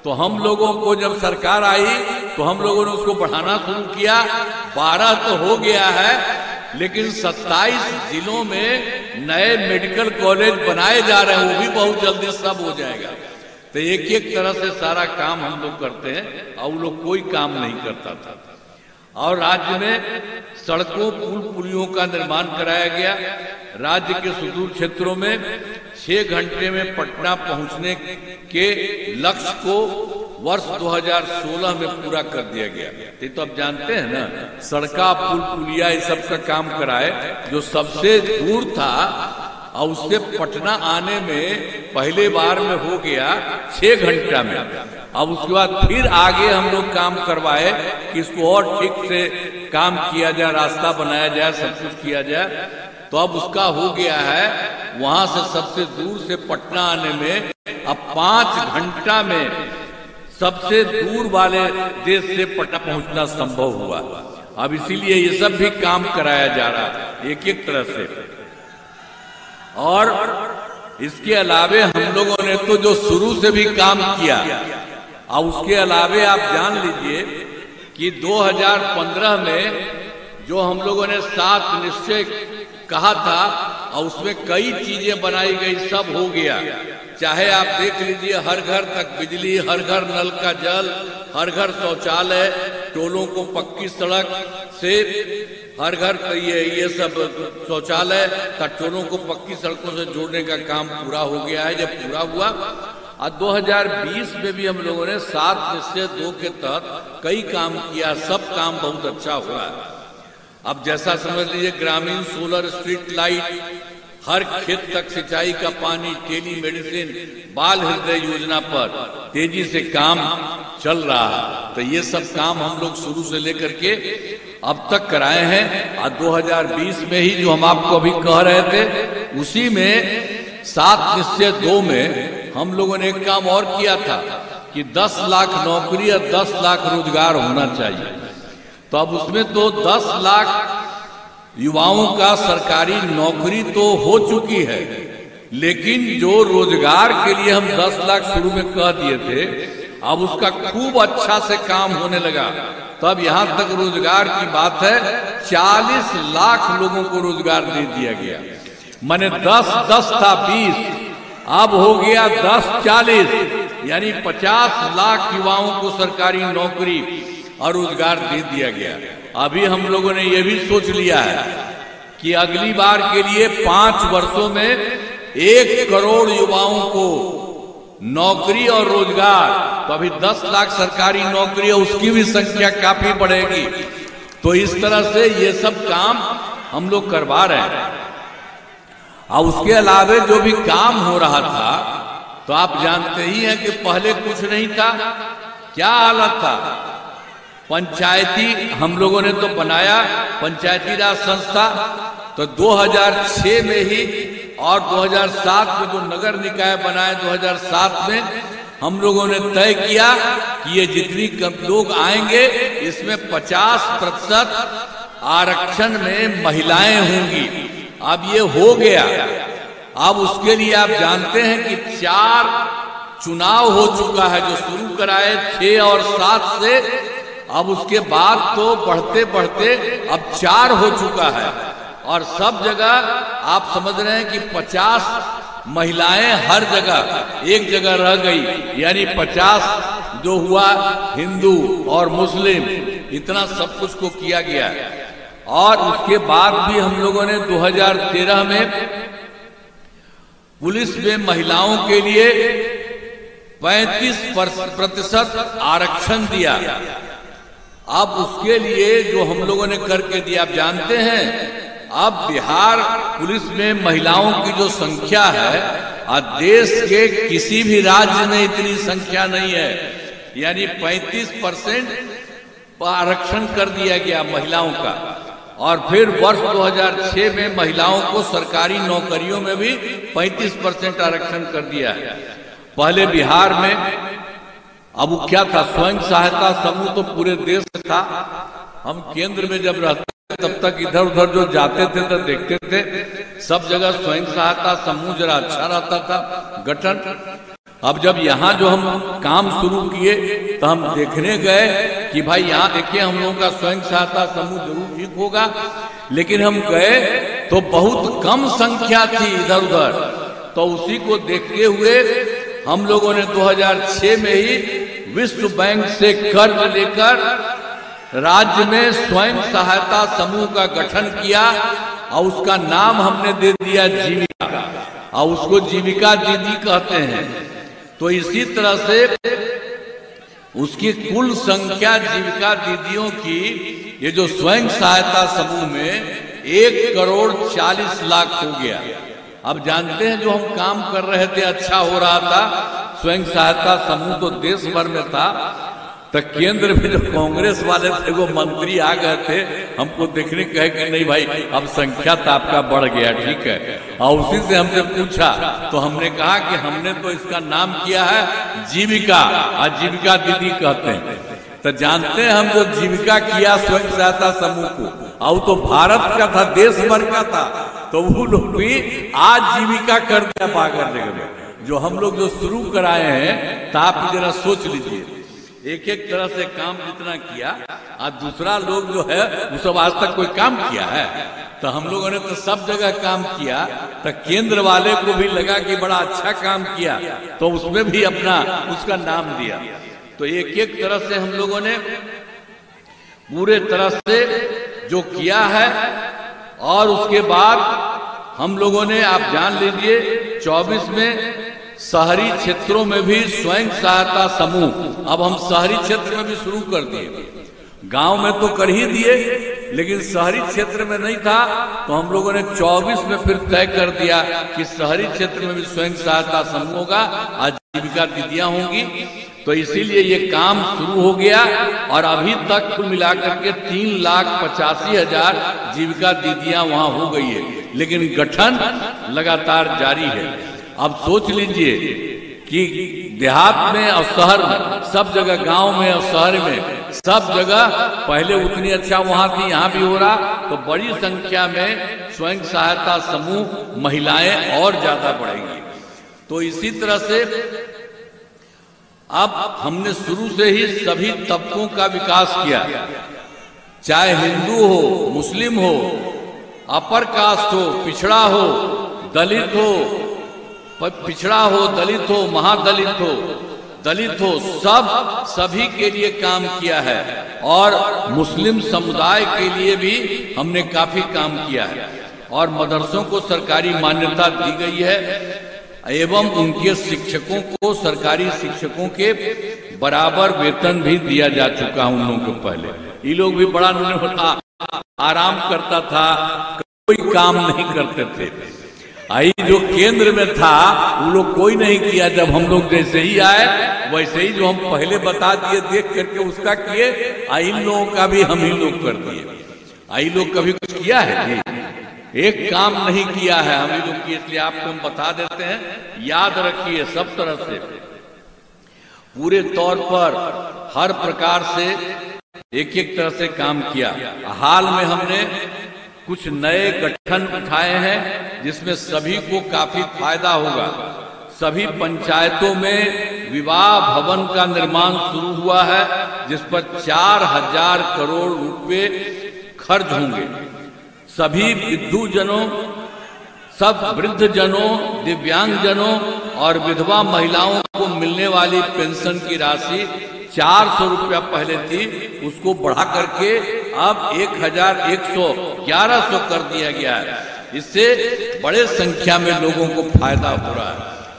तो हम लोगों को जब सरकार आई तो हम लोगों ने उसको बढ़ाना शुरू किया। 12 तो हो गया है, लेकिन 27 जिलों में नए मेडिकल कॉलेज बनाए जा रहे हैं, वो भी बहुत जल्दी सब हो जाएगा। तो एक एक तरह से सारा काम हम लोग करते हैं और वो लोग कोई काम नहीं करता था। और राज्य में सड़कों पुल पुलियों का निर्माण कराया गया। राज्य के सुदूर क्षेत्रों में 6 घंटे में पटना पहुंचने के लक्ष्य को वर्ष 2016 में पूरा कर दिया गया। ये तो आप जानते हैं ना, सड़का पुल पुलिया इस सब का काम कराए। जो सबसे दूर था और उससे पटना आने में पहले बार में हो गया 6 घंटा में। अब उसके बाद फिर आगे हम लोग काम करवाए कि इसको और ठीक से काम किया जाए, रास्ता बनाया जाए, सब कुछ किया जाए। तो अब उसका हो गया है, वहां से सबसे दूर से पटना आने में अब 5 घंटा में सबसे दूर वाले देश से पटना पहुंचना संभव हुआ। अब इसीलिए ये सब भी काम कराया जा रहा है एक एक तरह से। और इसके अलावे हम लोगों ने तो जो शुरू से भी काम किया, और उसके अलावे आप जान लीजिए कि 2015 में जो हम लोगों ने 7 निश्चय कहा था और उसमें कई चीजें बनाई गई, सब हो गया। चाहे आप देख लीजिए, हर घर तक बिजली, हर घर नल का जल, हर घर शौचालय, टोलों को पक्की सड़क से हर घर ये सब शौचालय टोलों को पक्की सड़कों से जोड़ने का काम पूरा हो गया है। जब पूरा हुआ और 2020 में भी हम लोगों ने 7 निश्चय 2 के तहत कई काम किया, सब काम बहुत अच्छा हुआ है। अब जैसा समझ लीजिए, ग्रामीण सोलर स्ट्रीट लाइट, हर खेत तक सिंचाई का पानी, टेली मेडिसिन, बाल हृदय योजना पर तेजी से काम चल रहा है। तो ये सब काम हम लोग शुरू से लेकर के अब तक कराए हैं। और 2020 में ही जो हम आपको अभी कह रहे थे, उसी में 7 निश्चय 2 में हम लोगों ने एक काम और किया था कि 10 लाख नौकरी और 10 लाख रोजगार होना चाहिए। तो अब उसमें तो 10 लाख युवाओं का सरकारी नौकरी तो हो चुकी है, लेकिन जो रोजगार के लिए हम 10 लाख शुरू में कह दिए थे, अब उसका खूब अच्छा से काम होने लगा। तो अब यहां तक रोजगार की बात है, 40 लाख लोगों को रोजगार दे दिया गया। माने 10 था 20, अब हो गया 10-40, यानी 50 लाख युवाओं को सरकारी नौकरी और रोजगार दे दिया गया। अभी हम लोगों ने यह भी सोच लिया है कि अगली बार के लिए 5 वर्षों में 1 करोड़ युवाओं को नौकरी और रोजगार। तो अभी 10 लाख सरकारी नौकरी है, उसकी भी संख्या काफी बढ़ेगी। तो इस तरह से ये सब काम हम लोग करवा रहे हैं। और उसके अलावे जो भी काम हो रहा था, तो आप जानते ही हैं कि पहले कुछ नहीं था। क्या हालत था? पंचायती हम लोगों ने तो बनाया, पंचायती राज संस्था तो 2006 में ही, और 2007 में जो नगर निकाय बनाए 2007 में, हम लोगों ने तय किया कि ये जितनी कम लोग आएंगे इसमें 50% आरक्षण में महिलाएं होंगी। अब ये हो गया। अब उसके लिए आप जानते हैं कि 4 चुनाव हो चुका है, जो शुरू कराए 6 और 7 से। अब उसके बाद तो बढ़ते बढ़ते अब 4 हो चुका है, और सब जगह आप समझ रहे हैं कि 50 महिलाएं हर जगह एक जगह रह गई, यानी 50 जो हुआ हिंदू और मुस्लिम, इतना सब कुछ को किया गया। और उसके बाद भी हम लोगों ने 2013 में पुलिस में महिलाओं के लिए 35% आरक्षण दिया। अब उसके लिए जो हम लोगों ने करके दिया, आप जानते हैं अब बिहार पुलिस में महिलाओं की जो संख्या है, देश के किसी भी राज्य में इतनी संख्या नहीं है। यानी 35% आरक्षण कर दिया गया महिलाओं का। और फिर वर्ष 2006 में महिलाओं को सरकारी नौकरियों में भी 35% आरक्षण कर दिया है। पहले बिहार में, अब वो क्या था, स्वयं सहायता समूह तो पूरे देश में था। हम केंद्र में जब रहते तब तक इधर उधर जो जाते थे तो देखते थे सब जगह स्वयं सहायता समूह जरा अच्छा रहता था गठन। अब जब यहाँ जो हम काम शुरू किए तो हम देखने गए कि भाई यहाँ देखिए हम लोगों का स्वयं सहायता समूह जरूर ठीक होगा, लेकिन हम गए तो बहुत कम संख्या थी इधर उधर। तो उसी को देखते हुए हम लोगों ने 2006 में ही विश्व बैंक से कर्ज लेकर राज्य में स्वयं सहायता समूह का गठन किया और उसका नाम हमने दे दिया जीविका, और उसको जीविका दीदी कहते हैं। तो इसी तरह से उसकी कुल संख्या जीविका दीदियों की ये जो स्वयं सहायता समूह में 1,40,00,000 हो गया। अब जानते हैं जो हम काम कर रहे थे अच्छा हो रहा था, स्वयं सहायता समूह तो देश भर में था, तो केंद्र में जो कांग्रेस वाले थे वो मंत्री आ गए थे, हमको देखने कहे कि नहीं भाई अब संख्या तो आपका बढ़ गया, ठीक है। और उसी से हमने पूछा तो हमने कहा कि हमने तो इसका नाम किया है जीविका, और जीविका दीदी कहते हैं। तो जानते हैं हम जो जीविका किया स्वयं सहायता समूह को, और तो भारत का था, देश भर का था, तो वो लोग भी आज जीविका कर दिया पाकर जगह में। जो हम लोग जो शुरू कराए हैं, तो आप जरा सोच लीजिए, एक एक तरह से काम जितना किया, और दूसरा लोग जो है वो सब आज तक कोई काम किया है। तो हम लोगों ने तो सब जगह काम किया, तो केंद्र वाले को भी लगा कि बड़ा अच्छा काम किया, तो उसमें भी अपना उसका नाम दिया। तो एक एक तरह से हम लोगों ने पूरे तरह से जो किया है, और उसके बाद हम लोगों ने, आप जान लीजिए 24 में शहरी क्षेत्रों में भी स्वयं सहायता समूह, अब हम शहरी क्षेत्र में भी शुरू कर दिए। गांव में तो कर ही दिए, लेकिन शहरी क्षेत्र में नहीं था, तो हम लोगों ने 24 में फिर तय कर दिया कि शहरी क्षेत्र में भी स्वयं सहायता समूह होगा, आजीविका दीदियां होंगी। तो इसीलिए ये काम शुरू हो गया, और अभी तक कुल मिलाकर के 3,85,000 जीविका दीदियां वहां हो गई है, लेकिन गठन लगातार जारी है। अब सोच लीजिए कि देहात में और शहर में, सब जगह, गांव में और शहर में, सब जगह पहले उतनी अच्छा वहां थी, यहाँ भी हो रहा, तो बड़ी संख्या में स्वयं सहायता समूह महिलाएं और ज्यादा बढ़ेंगी। तो इसी तरह से अब हमने शुरू से ही सभी तबकों का विकास किया, चाहे हिंदू हो, मुस्लिम हो, अपर कास्ट हो, पिछड़ा हो, दलित हो, पिछड़ा हो, दलित हो, महादलित हो, दलित हो, सभी के लिए काम किया है। और मुस्लिम समुदाय के लिए भी हमने काफी काम किया है, और मदरसों को सरकारी मान्यता दी गई है, एवं उनके शिक्षकों को, सरकारी शिक्षकों के बराबर वेतन भी दिया जा चुका उन लोगों को। पहले ये लोग भी बड़ा आराम करता था, कोई काम नहीं करते थे। आई जो केंद्र में था वो लोग कोई नहीं किया, जब हम लोग जैसे ही आए वैसे ही जो हम पहले बता दिए देख करके उसका किए, इन लोगों का भी हम ही लोग कर दिए। आई लोग कभी कुछ किया है जी? एक काम नहीं किया है हम ही लोग की, इसलिए आपको हम बता देते हैं, याद रखिए सब तरह से, पूरे तौर पर हर प्रकार से एक एक तरह से काम किया। हाल में हमने कुछ नए गठन उठाए हैं जिसमें सभी को काफी फायदा होगा। सभी पंचायतों में विवाह भवन का निर्माण शुरू हुआ है, जिस पर 4,000 करोड़ रुपए खर्च होंगे। सभी विधुजनों, सब वृद्धजनों, दिव्यांगजनों और विधवा महिलाओं को मिलने वाली पेंशन की राशि 400 रुपया पहले थी, उसको बढ़ा करके अब 1,1100 कर दिया गया है। इससे बड़े संख्या में लोगों को फायदा हो रहा है।